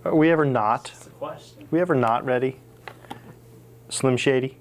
Are we ever not? That's the question. We ever not ready? Slim Shady?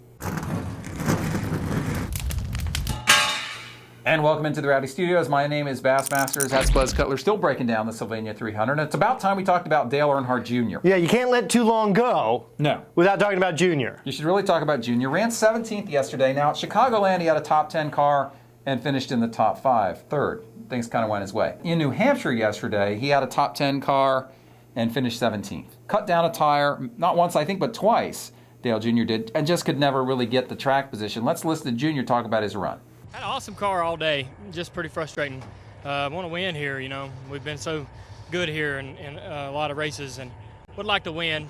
And welcome into the Rowdy Studios. My name is Bassmasters. That's Buzz Cutler, still breaking down the Sylvania 300. And it's about time we talked about Dale Earnhardt Jr. Yeah, you can't let too long go. No. Without talking about Junior. You should really talk about Jr. Ran 17th yesterday. Now, at Chicagoland, he had a top 10 car and finished in the top 5, third. Things kind of went his way. In New Hampshire yesterday, he had a top 10 car and finished 17th. Cut down a tire, not once, I think, but twice, Dale Jr. did, and just could never really get the track position. Let's listen to Jr. talk about his run. Had an awesome car all day, just pretty frustrating. I want to win here, you know. We've been so good here in a lot of races and would like to win,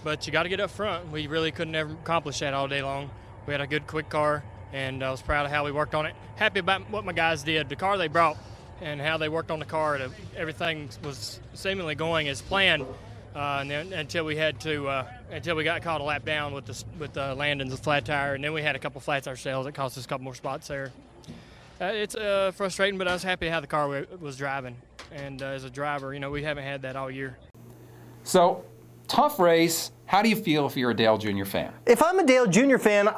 but you got to get up front. We really couldn't ever accomplish that all day long. We had a good, quick car, and I was proud of how we worked on it. Happy about what my guys did. The car they brought and how they worked on the car, everything was seemingly going as planned. And then until we got caught a lap down with Landon's flat tire, and then we had a couple flats ourselves that cost us a couple more spots there. It's frustrating, but I was happy how the car was driving. And as a driver, you know, we haven't had that all year. So, tough race. How do you feel if you're a Dale Jr. fan? If I'm a Dale Jr. fan,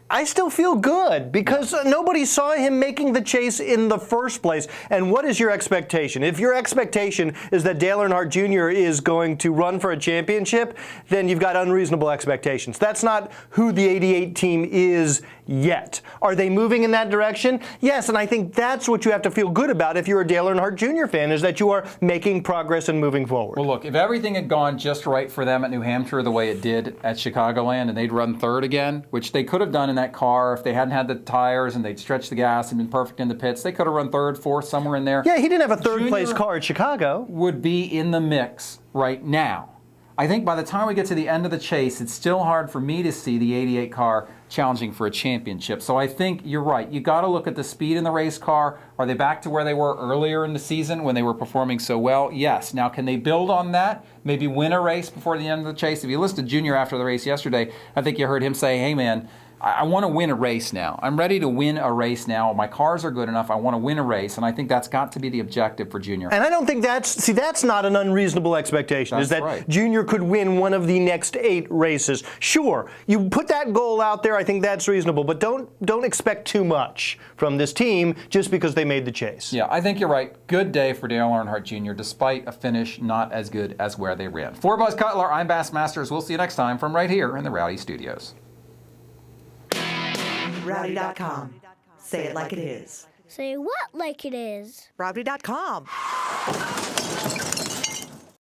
I still feel good because nobody saw him making the chase in the first place. And what is your expectation? If your expectation is that Dale Earnhardt Jr. is going to run for a championship, then you've got unreasonable expectations. That's not who the 88 team is yet. Are they moving in that direction? Yes, and I think that's what you have to feel good about if you're a Dale Earnhardt Jr. fan, is that you are making progress and moving forward. Well, look, if everything had gone just right for them at New Hampshire the way it did at Chicagoland and they'd run third again, which they could have done in that car if they hadn't had the tires and they'd stretched the gas and been perfect in the pits, they could have run third, fourth, somewhere in there. Yeah, he didn't have a third Junior place car at Chicago. Would be in the mix right now. I think by the time we get to the end of the chase, it's still hard for me to see the 88 car challenging for a championship. So I think you're right. You got to look at the speed in the race car. Are they back to where they were earlier in the season when they were performing so well? Yes. Now, can they build on that? Maybe win a race before the end of the chase? If you listened to Junior after the race yesterday, I think you heard him say, hey, man, I want to win a race now. I'm ready to win a race now. My cars are good enough. I want to win a race. And I think that's got to be the objective for Junior. And I don't think that's not an unreasonable expectation, is that right. Junior could win one of the next 8 races. Sure, you put that goal out there, I think that's reasonable, but don't expect too much from this team just because they made the chase. Yeah, I think you're right. Good day for Dale Earnhardt Jr., despite a finish not as good as where they ran. For Buzz Cutler, I'm Bassmasters. We'll see you next time from right here in the Rowdy Studios. Rowdy.com. Say it like it is. Say what like it is? Rowdy.com.